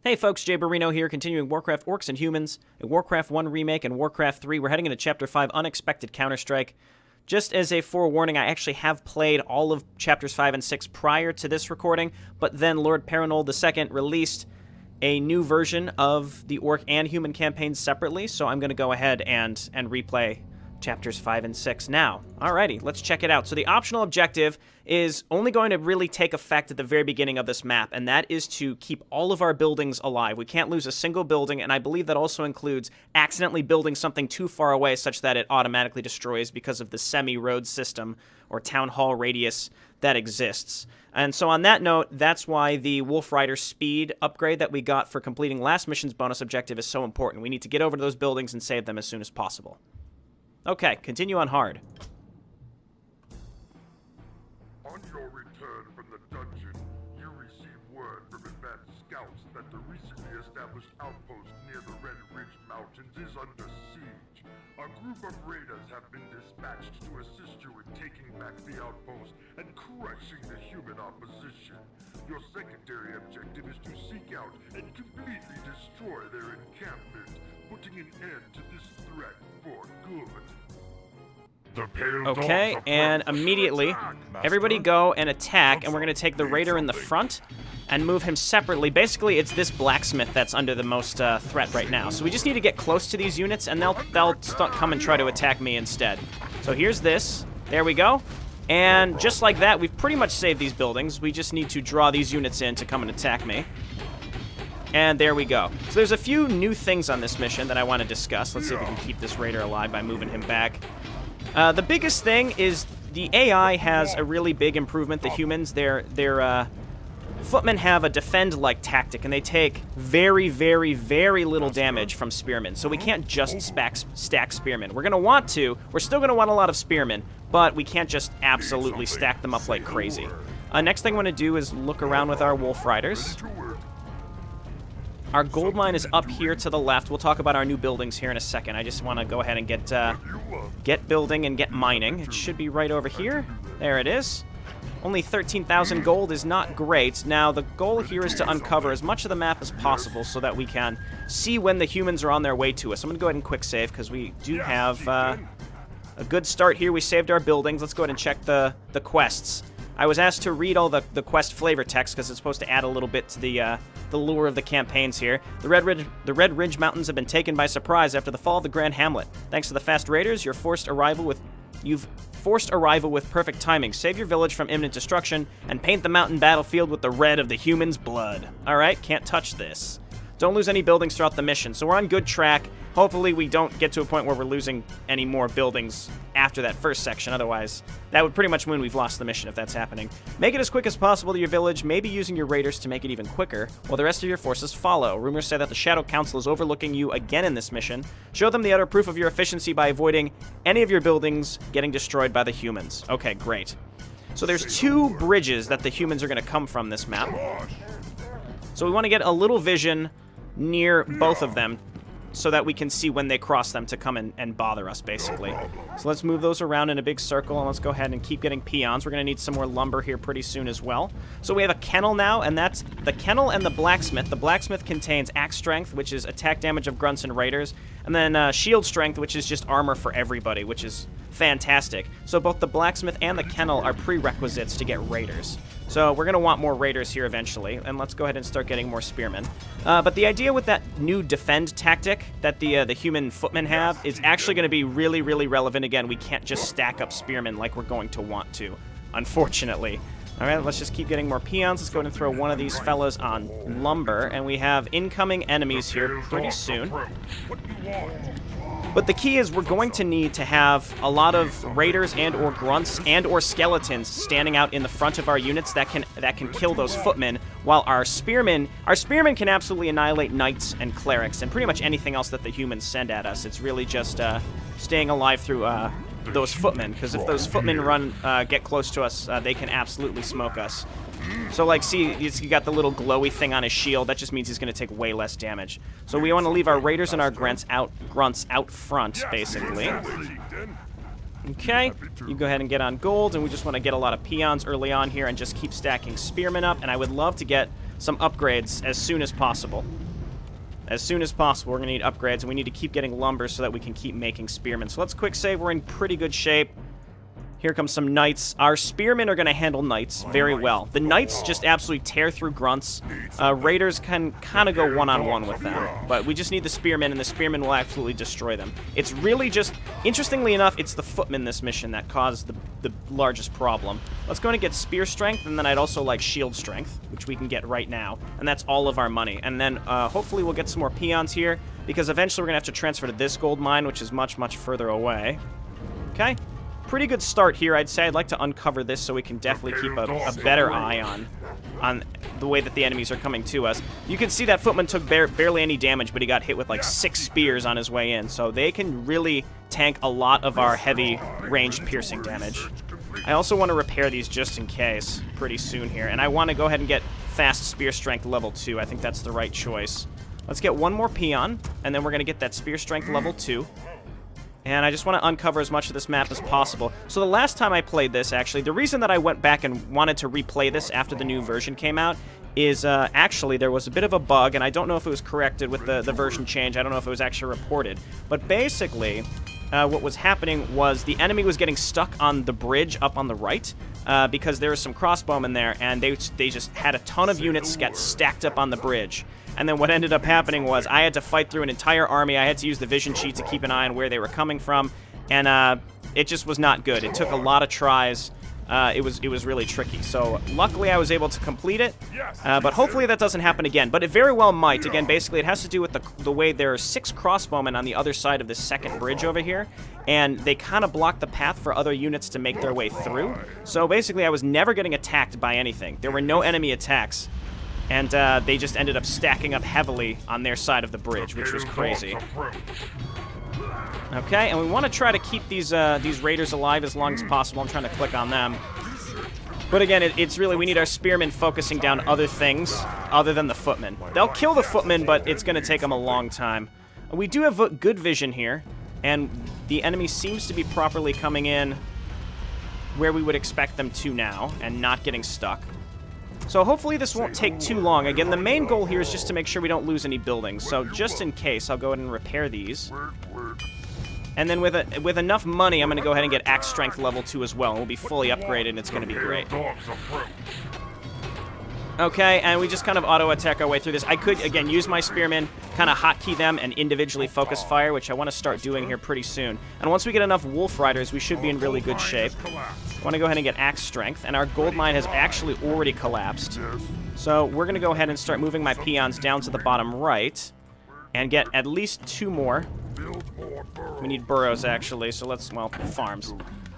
Hey folks, JayborinoPlays here, continuing Warcraft Orcs and Humans, a Warcraft 1 remake and Warcraft 3. We're heading into Chapter 5, Unexpected Counterstrike. Just as a forewarning, I actually have played all of Chapters 5 and 6 prior to this recording, but then Lord Perinold II released a new version of the Orc and Human campaigns separately, so I'm going to go ahead and replay Chapters 5 and 6 now. Alrighty, let's check it out. So the optional objective is only going to really take effect at the very beginning of this map, and that is to keep all of our buildings alive. We can't lose a single building, and I believe that also includes accidentally building something too far away such that it automatically destroys because of the semi-road system or town hall radius that exists. And so on that note, that's why the Wolf Rider speed upgrade that we got for completing last mission's bonus objective is so important. We need to get over to those buildings and save them as soon as possible. Okay, continue on hard. On your return from the dungeon, you receive word from advanced scouts that the recently established outpost near the Red Ridge Mountains is under siege. A group of raiders have been dispatched to assist you in taking back the outpost and crushing the human opposition. Your secondary objective is to seek out and completely destroy their encampment, putting an end to this threat for good. Okay, and immediately, everybody go and attack, and we're going to take the raider in the front and move him separately. Basically, it's this blacksmith that's under the most threat right now. So we just need to get close to these units, and they'll come and try to attack me instead. So here's this. There we go. And just like that, we've pretty much saved these buildings. We just need to draw these units in to come and attack me. And there we go. So there's a few new things on this mission that I want to discuss. Let's see if we can keep this raider alive by moving him back. The biggest thing is the AI has a really big improvement. The humans, their footmen have a defend-like tactic, and they take very, very, very little damage from spearmen. So we can't just stack spearmen. We're going to want to. We're still going to want a lot of spearmen, but we can't just absolutely stack them up like crazy. Next thing I want to do is look around with our Wolf Riders. Our gold mine is up here to the left. We'll talk about our new buildings here in a second. I just want to go ahead and get building and get mining. It should be right over here. There it is. Only 13,000 gold is not great. Now, the goal here is to uncover as much of the map as possible so that we can see when the humans are on their way to us. I'm going to go ahead and quick save because we do have a good start here. We saved our buildings. Let's go ahead and check the quests. I was asked to read all the quest flavor text because it's supposed to add a little bit to the lure of the campaigns here. The Red Ridge Mountains have been taken by surprise after the fall of the Grand Hamlet. Thanks to the fast raiders, you've forced arrival with perfect timing. Save your village from imminent destruction and paint the mountain battlefield with the red of the humans' blood. All right, can't touch this. Don't lose any buildings throughout the mission. So we're on good track. Hopefully we don't get to a point where we're losing any more buildings after that first section. Otherwise, that would pretty much mean we've lost the mission if that's happening. Make it as quick as possible to your village, maybe using your raiders to make it even quicker, while the rest of your forces follow. Rumors say that the Shadow Council is overlooking you again in this mission. Show them the utter proof of your efficiency by avoiding any of your buildings getting destroyed by the humans. Okay, great. So there's two bridges that the humans are going to come from this map. So we want to get a little vision near both of them so that we can see when they cross them to come and bother us, basically. So let's move those around in a big circle, and let's go ahead and keep getting peons. We're going to need some more lumber here pretty soon as well. So we have a kennel now, and that's the kennel and the blacksmith. The blacksmith contains axe strength, which is attack damage of grunts and raiders, and then shield strength, which is just armor for everybody, which is fantastic. So both the blacksmith and the kennel are prerequisites to get raiders. So we're going to want more raiders here eventually, and let's go ahead and start getting more spearmen. But the idea with that new defend tactic that the human footmen have is actually going to be really, really relevant. Again, we can't just stack up spearmen like we're going to want to, unfortunately. All right, let's just keep getting more peons. Let's go ahead and throw one of these fellas on lumber, and we have incoming enemies here pretty soon. But the key is we're going to need to have a lot of raiders and or grunts and or skeletons standing out in the front of our units that can kill those footmen, while our spearmen can absolutely annihilate knights and clerics and pretty much anything else that the humans send at us. It's really just staying alive through those footmen, because if those footmen get close to us, they can absolutely smoke us. So, like, see, you got the little glowy thing on his shield. That just means he's going to take way less damage. So we want to leave our raiders and our grunts out front, basically. Okay, you go ahead and get on gold, and we just want to get a lot of peons early on here and just keep stacking spearmen up. And I would love to get some upgrades as soon as possible. As soon as possible, we're going to need upgrades, and we need to keep getting lumber so that we can keep making spearmen. So let's quick save. We're in pretty good shape. Here comes some knights. Our spearmen are going to handle knights very well. The knights just absolutely tear through grunts. Raiders can kind of go one-on-one with them. But we just need the spearmen, and the spearmen will absolutely destroy them. It's really just... Interestingly enough, it's the footmen this mission that caused the largest problem. Let's go and get spear strength, and then I'd also like shield strength, which we can get right now. And that's all of our money. And then hopefully we'll get some more peons here, because eventually we're going to have to transfer to this gold mine, which is much, much further away. Okay? Pretty good start here, I'd say. I'd like to uncover this so we can definitely keep a better eye on the way that the enemies are coming to us. You can see that footman took barely any damage, but he got hit with like 6 spears on his way in, so they can really tank a lot of our heavy ranged piercing damage. I also want to repair these just in case pretty soon here, and I want to go ahead and get fast spear strength level 2. I think that's the right choice. Let's get one more peon, and then we're going to get that spear strength level 2. And I just want to uncover as much of this map as possible. So the last time I played this, actually, the reason that I went back and wanted to replay this after the new version came out is actually there was a bit of a bug, and I don't know if it was corrected with the version change. I don't know if it was actually reported. But basically, what was happening was the enemy was getting stuck on the bridge up on the right because there was some crossbowmen there, and they just had a ton of units get stacked up on the bridge. And then what ended up happening was I had to fight through an entire army. I had to use the vision sheet to keep an eye on where they were coming from, and it just was not good. It took a lot of tries. It was really tricky. So luckily I was able to complete it, but hopefully that doesn't happen again. But it very well might. Again, basically it has to do with the way there are 6 crossbowmen on the other side of this second bridge over here, and they kind of block the path for other units to make their way through. So basically I was never getting attacked by anything. There were no enemy attacks. And they just ended up stacking up heavily on their side of the bridge, which was crazy. Okay, and we want to try to keep these raiders alive as long as possible. I'm trying to click on them. But again, it's really, we need our spearmen focusing down other things other than the footmen. They'll kill the footmen, but it's going to take them a long time. We do have good vision here, and the enemy seems to be properly coming in where we would expect them to now, and not getting stuck. So hopefully this won't take too long. Again, the main goal here is just to make sure we don't lose any buildings. So just in case, I'll go ahead and repair these. And then with enough money, I'm going to go ahead and get axe strength level 2 as well. And we'll be fully upgraded, and it's going to be great. Okay, and we just kind of auto-attack our way through this. I could, again, use my spearmen, kind of hotkey them, and individually focus fire, which I want to start doing here pretty soon. And once we get enough wolf riders, we should be in really good shape. I want to go ahead and get axe strength, and our gold mine has actually already collapsed. So we're going to go ahead and start moving my peons down to the bottom right, and get at least 2 more. We need burrows, actually, so let's, well, farms.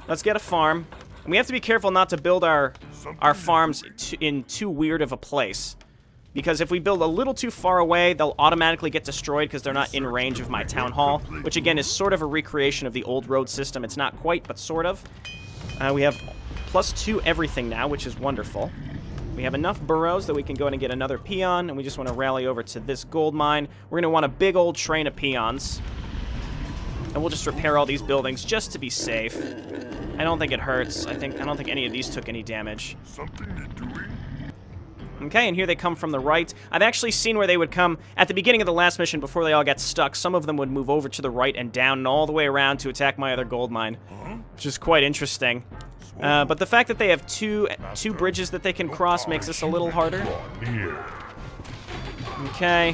Let's get a farm. And we have to be careful not to build our farms in too weird of a place. Because if we build a little too far away, they'll automatically get destroyed because they're not in range of my town hall, which again is sort of a recreation of the old road system. It's not quite, but sort of. We have +2 everything now, which is wonderful. We have enough burrows that we can go in and get another peon, and we just want to rally over to this gold mine. We're going to want a big old train of peons. And we'll just repair all these buildings just to be safe. I don't think it hurts. I don't think any of these took any damage. Okay, and here they come from the right. I've actually seen where they would come at the beginning of the last mission before they all got stuck. Some of them would move over to the right and down and all the way around to attack my other gold mine, which is quite interesting. But the fact that they have two bridges that they can cross makes this a little harder. Okay.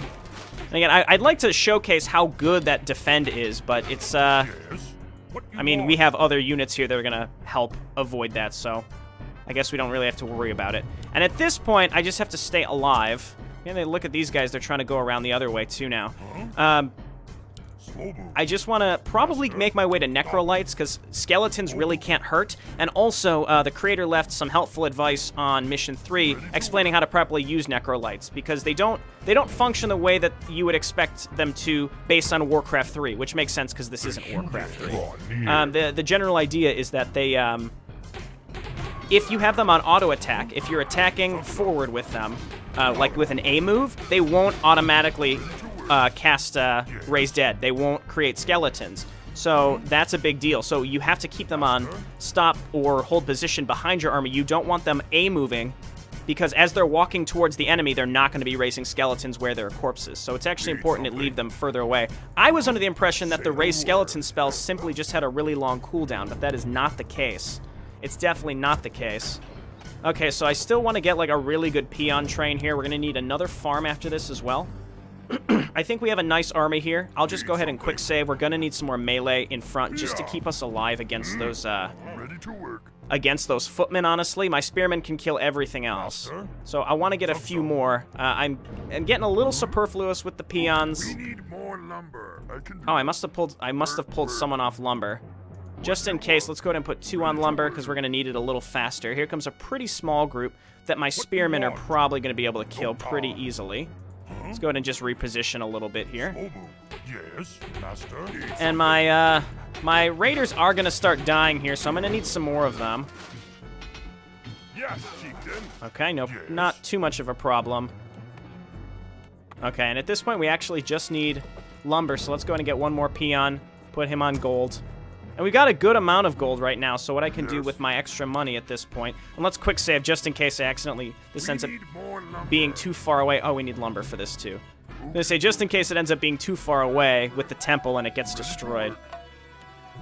And again, I'd like to showcase how good that defend is, but it's, I mean, we have other units here that are going to help avoid that, so I guess we don't really have to worry about it. And at this point, I just have to stay alive. And they look at these guys, they're trying to go around the other way too now. I just want to probably make my way to necrolytes because skeletons really can't hurt. And also, the creator left some helpful advice on Mission 3 explaining how to properly use necrolytes because they don't function the way that you would expect them to based on Warcraft 3, which makes sense because this isn't Warcraft 3. The general idea is that they, if you have them on auto attack, if you're attacking forward with them, like with an A move, they won't automatically cast Raise Dead. They won't create skeletons. So that's a big deal. So you have to keep them on stop or hold position behind your army. You don't want them A-moving because as they're walking towards the enemy, they're not going to be raising skeletons where there are corpses. So it's actually important to leave them further away. I was under the impression that the raise skeleton spell simply just had a really long cooldown, but that is not the case. It's definitely not the case. Okay, so I still want to get like a really good peon train here. We're going to need another farm after this as well. I think we have a nice army here. I'll just go ahead and quick save. We're going to need some more melee in front just to keep us alive against those footmen, honestly. My spearmen can kill everything else. So I want to get a few more. I'm getting a little superfluous with the peons. Oh, I must have pulled someone off lumber. Just in case, let's go ahead and put 2 on lumber because we're going to need it a little faster. Here comes a pretty small group that my spearmen are probably going to be able to kill pretty easily. Let's go ahead and just reposition a little bit here. Yes, master. And my raiders are going to start dying here, so I'm going to need some more of them. Yes, chieftain. Okay, no, not too much of a problem. Okay, and at this point, we actually just need lumber, so let's go ahead and get one more peon, put him on gold. And we've got a good amount of gold right now, so what I can do with my extra money at this point, and let's quick save just in case I accidentally, this ends up being too far away. Oh, we need lumber for this too. I'm going to say just in case it ends up being too far away with the temple and it gets destroyed.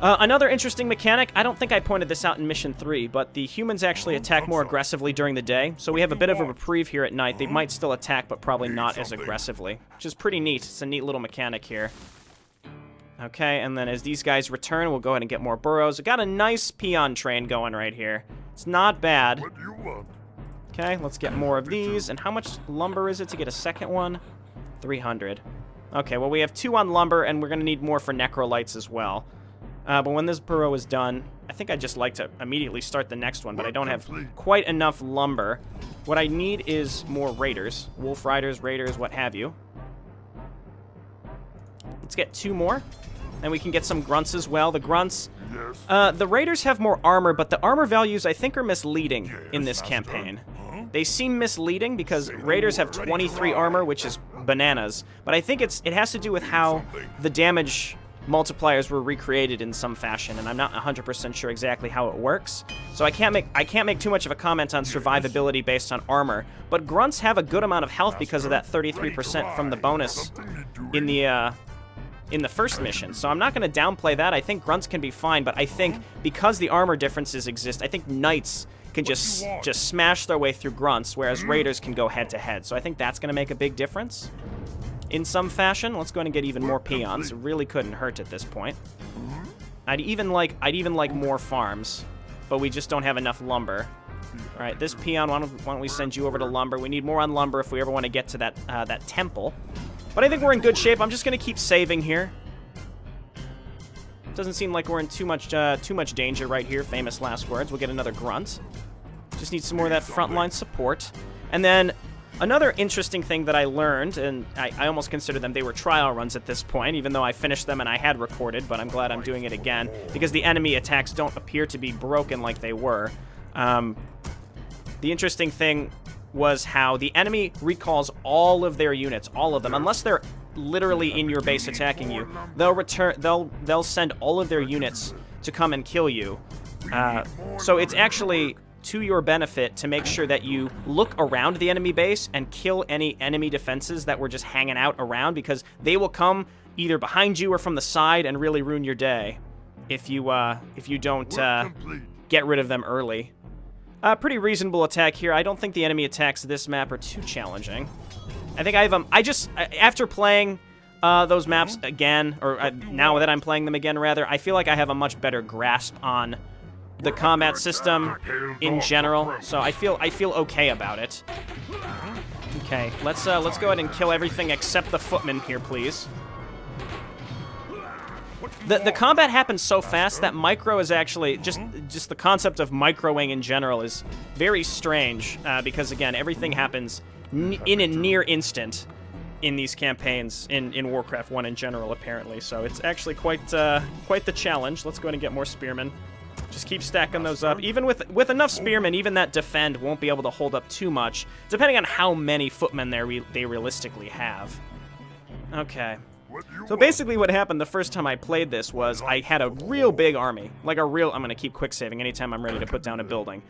Another interesting mechanic, I don't think I pointed this out in Mission 3, but the humans actually attack more aggressively during the day, so we have a bit of a reprieve here at night. They might still attack, but probably not as aggressively, which is pretty neat. It's a neat little mechanic here. Okay, and then as these guys return, we'll go ahead and get more burrows. We got a nice peon train going right here. It's not bad. Okay, let's get more of these. And how much lumber is it to get a second one? 300. Okay, well, we have 2 on lumber, and we're going to need more for necrolites as well. But when this burrow is done, I think I'd just like to immediately start the next one, but I don't have quite enough lumber. What I need is more raiders. Wolf riders, raiders, what have you. Let's get 2 more. And we can get some grunts as well. The grunts, the raiders have more armor, but the armor values I think are misleading in this campaign. They seem misleading because raiders have 23 armor, which is bananas. But I think it has to do with how the damage multipliers were recreated in some fashion, and I'm not 100% sure exactly how it works. So I can't make too much of a comment on survivability based on armor. But grunts have a good amount of health because of that 33% from the bonus in the first mission, so I'm not going to downplay that. I think grunts can be fine, but I think because the armor differences exist, I think knights can just smash their way through grunts, whereas raiders can go head-to-head. So I think that's going to make a big difference in some fashion. Let's go ahead and get even more peons. It really couldn't hurt at this point. I'd even like more farms, but we just don't have enough lumber. All right, this peon, why don't we send you over to lumber? We need more on lumber if we ever want to get to that temple. But I think we're in good shape. I'm just going to keep saving here. Doesn't seem like we're in too much danger right here. Famous last words. We'll get another grunt. Just need some more of that frontline support. And then another interesting thing that I learned, and I almost consider them, they were trial runs at this point, even though I finished them and I had recorded, but I'm glad I'm doing it again, because the enemy attacks don't appear to be broken like they were. The interesting thing was how the enemy recalls all of their units, all of them, unless they're literally in your base attacking you. They'll send all of their units to come and kill you. So it's actually to your benefit to make sure that you look around the enemy base and kill any enemy defenses that were just hanging out around, because they will come either behind you or from the side and really ruin your day if you don't get rid of them early. Pretty reasonable attack here. I don't think the enemy attacks this map are too challenging. I think I have after playing those maps again, or now that I'm playing them again, rather, I feel like I have a much better grasp on the combat system in general. So I feel okay about it. Okay, let's go ahead and kill everything except the footmen here, please. The combat happens so fast that micro is actually just the concept of microing in general is very strange because again everything happens in a near instant in these campaigns in Warcraft 1 in general apparently, so it's actually quite the challenge. Let's go ahead and get more spearmen. Just keep stacking those up. Even with enough spearmen, even that defend won't be able to hold up too much, depending on how many footmen they realistically have. Okay. So basically what happened the first time I played this was I had a real big army. I'm going to keep quick saving anytime I'm ready to put down a building.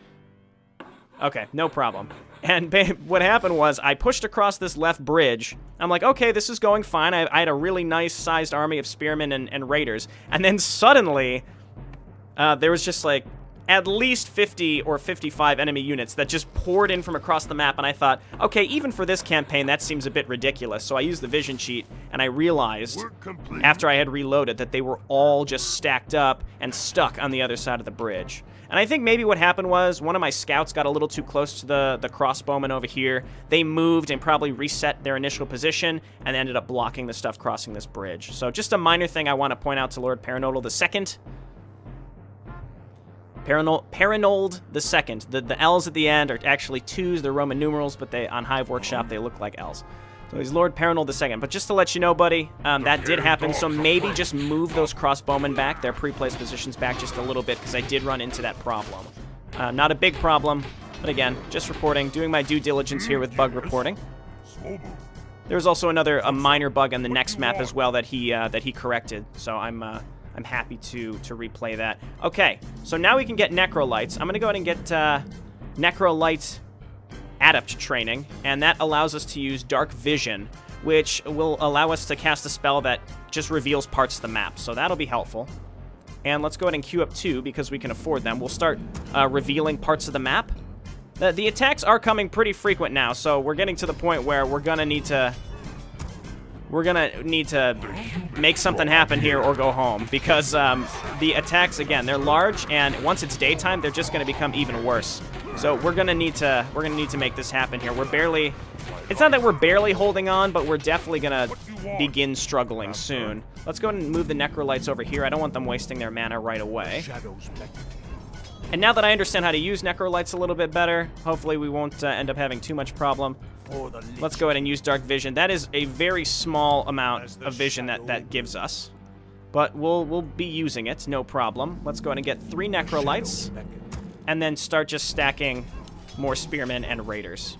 Okay, no problem. And what happened was I pushed across this left bridge. I'm like, okay, this is going fine. I had a really nice-sized army of spearmen and raiders. And then suddenly, there was just like at least 50 or 55 enemy units that just poured in from across the map. And I thought, okay, even for this campaign, that seems a bit ridiculous. So I used the vision cheat, and I realized after I had reloaded that they were all just stacked up and stuck on the other side of the bridge. And I think maybe what happened was one of my scouts got a little too close to the crossbowmen over here. They moved and probably reset their initial position and ended up blocking the stuff crossing this bridge. So just a minor thing I want to point out to Lord Paranodal II. Paranold II. The L's at the end are actually 2s. They're Roman numerals, but on Hive Workshop they look like L's. So he's Lord Paranold II. But just to let you know, buddy, that did happen. So maybe just move those crossbowmen back, their pre-placed positions back just a little bit, because I did run into that problem. Not a big problem, but again, just reporting, doing my due diligence here with bug reporting. There's also a minor bug on the next map as well that he corrected. So I'm happy to replay that. Okay, so now we can get Necrolights. I'm gonna go ahead and get Necrolight Adept training, and that allows us to use Dark Vision, which will allow us to cast a spell that just reveals parts of the map, so that'll be helpful. And let's go ahead and queue up 2 because we can afford them. We'll start revealing parts of the map. The attacks are coming pretty frequent now, so we're getting to the point where we're gonna need to make something happen here or go home, because the attacks, again, they're large, and once it's daytime, they're just gonna become even worse. So we're gonna need to make this happen here. It's not that we're barely holding on, but we're definitely gonna begin struggling soon. Let's go ahead and move the Necrolights over here. I don't want them wasting their mana right away. And now that I understand how to use Necrolights a little bit better, hopefully we won't end up having too much problem. Let's go ahead and use Dark Vision. That is a very small amount of vision that gives us, but we'll be using it, no problem. Let's go ahead and get 3 Necrolights, and then start just stacking more spearmen and raiders.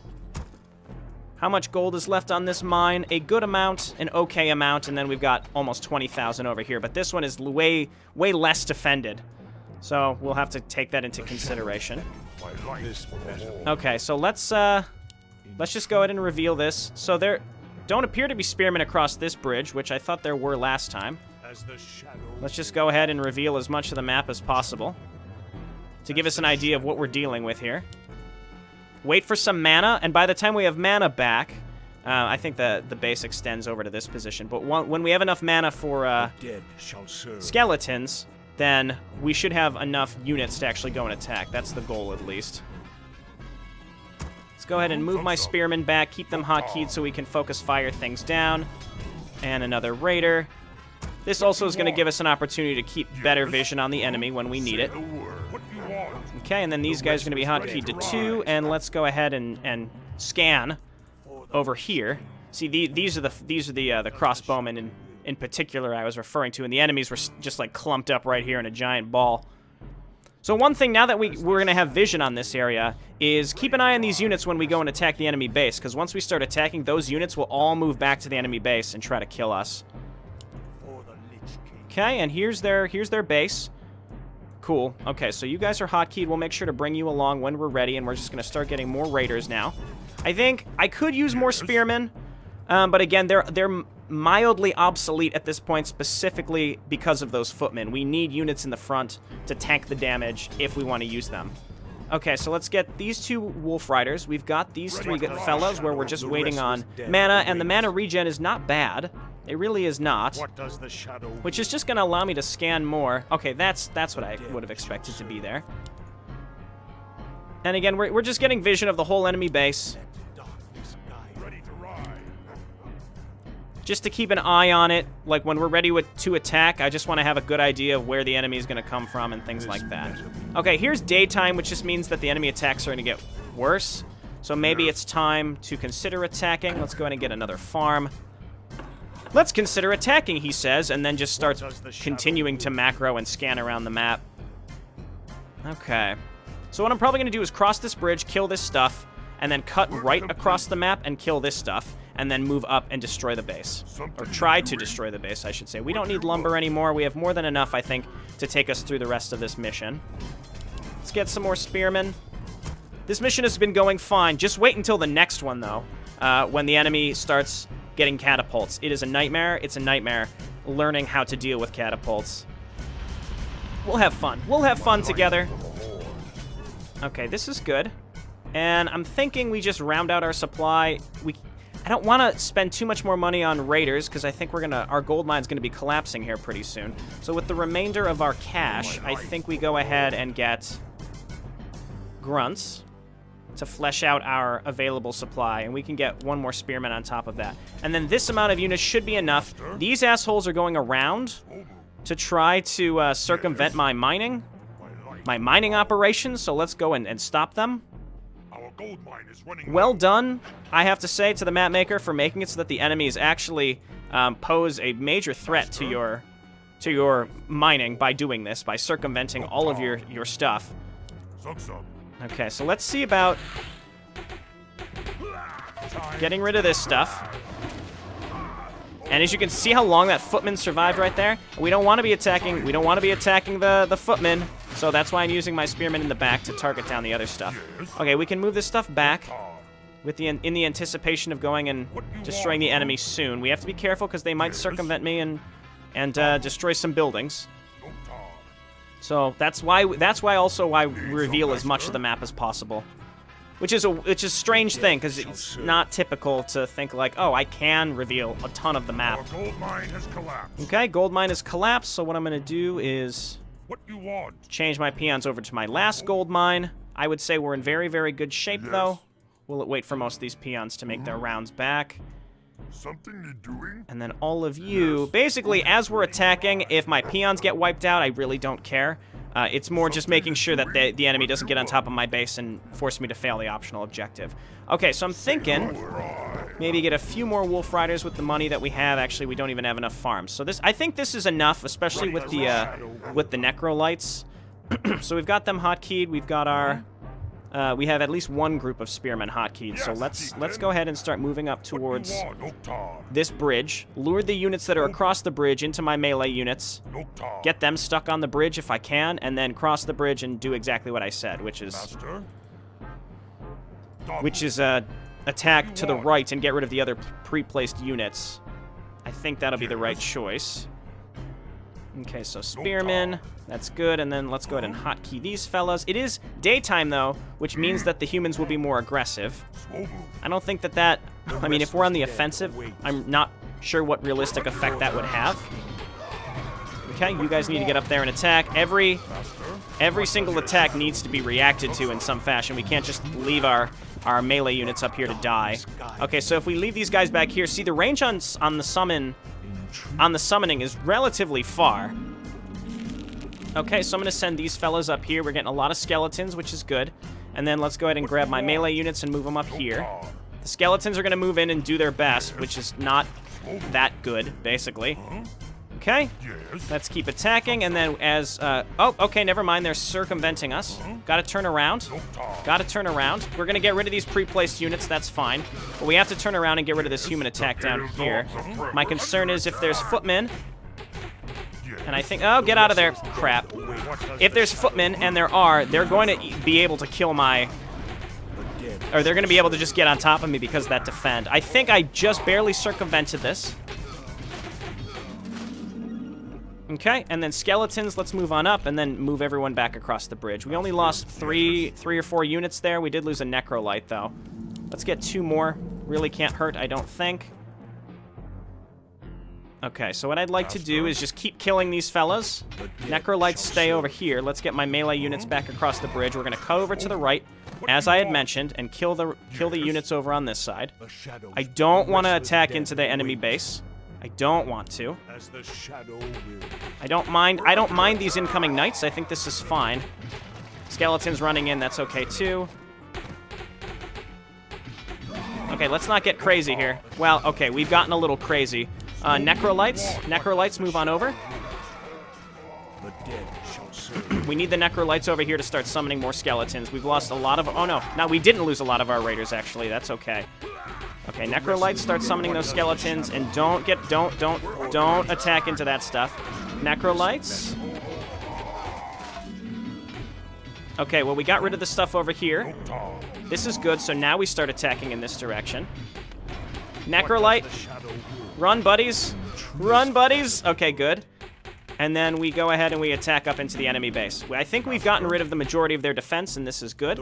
How much gold is left on this mine? A good amount, an okay amount, and then we've got almost 20,000 over here, but this one is way less defended. So we'll have to take that into consideration. Okay, so let's just go ahead and reveal this. So there don't appear to be spearmen across this bridge, which I thought there were last time. Let's just go ahead and reveal as much of the map as possible to give us an idea of what we're dealing with here. Wait for some mana, and by the time we have mana back, I think the base extends over to this position, but when we have enough mana for skeletons, then we should have enough units to actually go and attack. That's the goal, at least. Let's go ahead and move my spearmen back, keep them hotkeyed so we can focus fire things down. And another raider. This also is going to give us an opportunity to keep better vision on the enemy when we need it. Okay, and then these guys are going to be hotkeyed to 2, and let's go ahead and scan over here. See, these are the crossbowmen in particular I was referring to, and the enemies were just like clumped up right here in a giant ball. So one thing, now that we're going to have vision on this area, is keep an eye on these units when we go and attack the enemy base, because once we start attacking, those units will all move back to the enemy base and try to kill us. Okay, and here's their base. Cool. Okay, so you guys are hotkeyed. We'll make sure to bring you along when we're ready, and we're just going to start getting more raiders now. I think I could use more spearmen, but again, they're mildly obsolete at this point, specifically because of those footmen. We need units in the front to tank the damage if we want to use them. Okay, so let's get these 2 wolf riders. We've got these 3 fellows where we're just waiting on mana, and the mana regen is not bad. It really is not. Which is just going to allow me to scan more. Okay, that's what I would have expected to be there. And again, we're just getting vision of the whole enemy base. Just to keep an eye on it, like when we're ready to attack, I just want to have a good idea of where the enemy is going to come from and things like that. Okay, here's daytime, which just means that the enemy attacks are going to get worse. So maybe it's time to consider attacking. Let's go ahead and get another farm. Let's consider attacking, he says, and then just starts continuing to macro and scan around the map. Okay. So what I'm probably going to do is cross this bridge, kill this stuff, and then cut right across the map and kill this stuff, and then move up and destroy the base. Or try to destroy the base, I should say. We don't need lumber anymore. We have more than enough, I think, to take us through the rest of this mission. Let's get some more spearmen. This mission has been going fine. Just wait until the next one, though, when the enemy starts getting catapults. It is a nightmare. It's a nightmare learning how to deal with catapults. We'll have fun. We'll have fun together. Okay, this is good. And I'm thinking we just round out our supply. I don't want to spend too much more money on raiders because I think our gold mine's gonna be collapsing here pretty soon. So with the remainder of our cash, I think we go ahead and get grunts to flesh out our available supply, and we can get one more spearman on top of that. And then this amount of units should be enough. These assholes are going around to try to circumvent my mining operations, so let's go and stop them. Well done, I have to say, to the map maker for making it so that the enemies actually pose a major threat to your mining by doing this, by circumventing all of your stuff. Okay, so let's see about getting rid of this stuff. And as you can see how long that footman survived right there, we don't want to be attacking the footman. So that's why I'm using my spearmen in the back to target down the other stuff. Okay, we can move this stuff back in the anticipation of going and destroying the enemy soon. We have to be careful because they might circumvent me and destroy some buildings. So that's why we reveal as much of the map as possible. Which is a strange thing, because it's not typical to think like, oh, I can reveal a ton of the map. Gold mine has collapsed. Okay, gold mine has collapsed, so what I'm going to do is change my peons over to my last gold mine. I would say we're in very, very good shape, though. We'll wait for most of these peons to make their rounds back. Something you're doing? And then all of you, basically, as we're attacking, if my peons get wiped out, I really don't care. It's more just making sure that the enemy doesn't get on top of my base and force me to fail the optional objective. Okay, so I'm thinking maybe get a few more wolf riders with the money that we have. Actually, we don't even have enough farms. So I think this is enough, especially with the necrolites. So we've got them hotkeyed. We've got our we have at least one group of spearmen hotkeyed. So let's go ahead and start moving up towards this bridge. Lure the units that are across the bridge into my melee units. Get them stuck on the bridge if I can, and then cross the bridge and do exactly what I said, which is attack to the right and get rid of the other pre-placed units. I think that'll be the right choice. Okay, so spearmen, that's good, and then let's go ahead and hotkey these fellas. It is daytime, though, which means that the humans will be more aggressive. I don't think that I mean, if we're on the offensive, I'm not sure what realistic effect that would have. Okay, you guys need to get up there and attack. Every single attack needs to be reacted to in some fashion. We can't just leave our melee units up here to die. Okay, so if we leave these guys back here, see, the range on the summoning is relatively far. Okay, so I'm going to send these fellas up here. We're getting a lot of skeletons, which is good. And then let's go ahead and grab my melee units and move them up here. The skeletons are going to move in and do their best, which is not that good, basically. Okay, let's keep attacking, and then as, oh, okay, never mind, they're circumventing us. Gotta turn around. Gotta turn around. We're gonna get rid of these pre-placed units, that's fine. But we have to turn around and get rid of this human attack down here. My concern is if there's footmen, and I think, oh, get out of there, crap. If there's footmen, and they're going to be able to kill my, or they're gonna be able to just get on top of me because of that defend. I think I just barely circumvented this. Okay, and then skeletons, let's move on up and then move everyone back across the bridge. We only lost three or four units there. We did lose a necrolite, though. Let's get two more. Really can't hurt, I don't think. Okay, so what I'd like to do is just keep killing these fellas. Necrolites stay over here. Let's get my melee units back across the bridge. We're going to cut over to the right, as I had mentioned, and kill the units over on this side. I don't want to attack into the enemy base. I don't want to. I don't mind these incoming knights. I think this is fine. Skeletons running in, that's okay too. Okay, let's not get crazy here. Well, okay, we've gotten a little crazy. Necrolites, move on over. We need the necrolites over here to start summoning more skeletons. We've lost a lot of, oh no, we didn't lose a lot of our raiders actually, that's okay. Okay, necrolites, start summoning those skeletons, and don't attack into that stuff. Necrolites. Okay, well, we got rid of the stuff over here. This is good, so now we start attacking in this direction. Necrolite. Run, buddies. Run, buddies. Okay, good. And then we go ahead and we attack up into the enemy base. I think we've gotten rid of the majority of their defense, and this is good.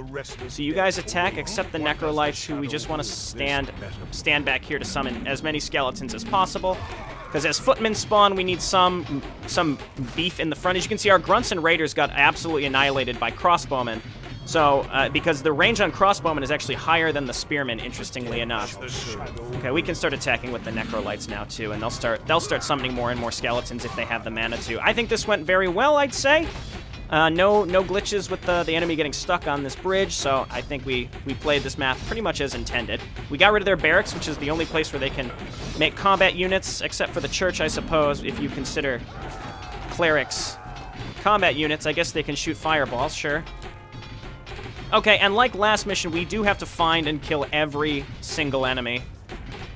So you guys attack, except the Necrolites, who we just want to stand back here to summon as many skeletons as possible. Because as footmen spawn, we need some beef in the front. As you can see, our grunts and raiders got absolutely annihilated by crossbowmen. So, because the range on crossbowmen is actually higher than the spearmen, interestingly enough. Okay, we can start attacking with the Necrolites now, too, and they'll start summoning more and more skeletons if they have the mana to. I think this went very well, I'd say. No glitches with the enemy getting stuck on this bridge, so I think we played this map pretty much as intended. We got rid of their barracks, which is the only place where they can make combat units, except for the church, I suppose, if you consider clerics combat units. I guess they can shoot fireballs, sure. Okay, and like last mission, we do have to find and kill every single enemy.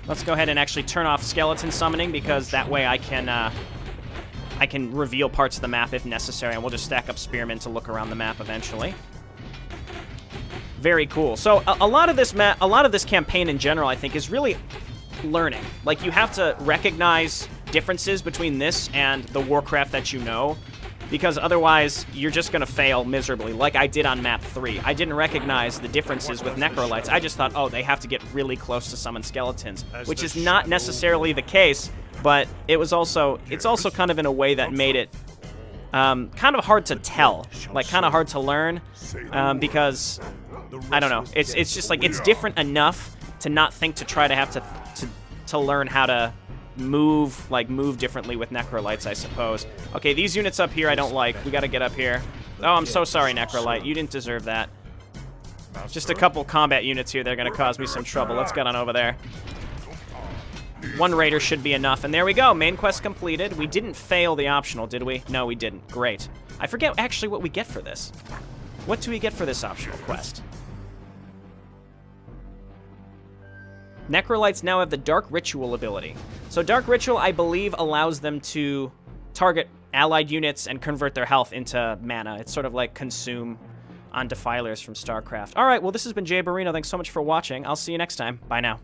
Let's go ahead and actually turn off skeleton summoning, because that way I can reveal parts of the map if necessary, and we'll just stack up spearmen to look around the map eventually. Very cool. So a lot of this campaign in general, I think, is really learning. Like, you have to recognize differences between this and the Warcraft that you know, because otherwise you're just going to fail miserably, like I did on map 3. I didn't recognize the differences with Necrolites. I just thought, oh, they have to get really close to summon skeletons, which is not necessarily the case, but it's also kind of in a way that made it kind of hard to tell, like kind of hard to learn, because, I don't know, it's just like, it's different enough to not think to try to have to learn how to move differently with Necrolites, I suppose. Okay, these units up here I don't like. We gotta get up here. Oh, I'm so sorry, Necrolite. You didn't deserve that. Just a couple combat units here that are gonna cause me some trouble. Let's get on over there. One raider should be enough, and there we go. Main quest completed. We didn't fail the optional, did we? No, we didn't. Great. I forget actually what we get for this. What do we get for this optional quest? Necrolites now have the Dark Ritual ability. So Dark Ritual, I believe, allows them to target allied units and convert their health into mana. It's sort of like Consume on Defilers from StarCraft. All right, well, this has been JayborinoPlays. Thanks so much for watching. I'll see you next time. Bye now.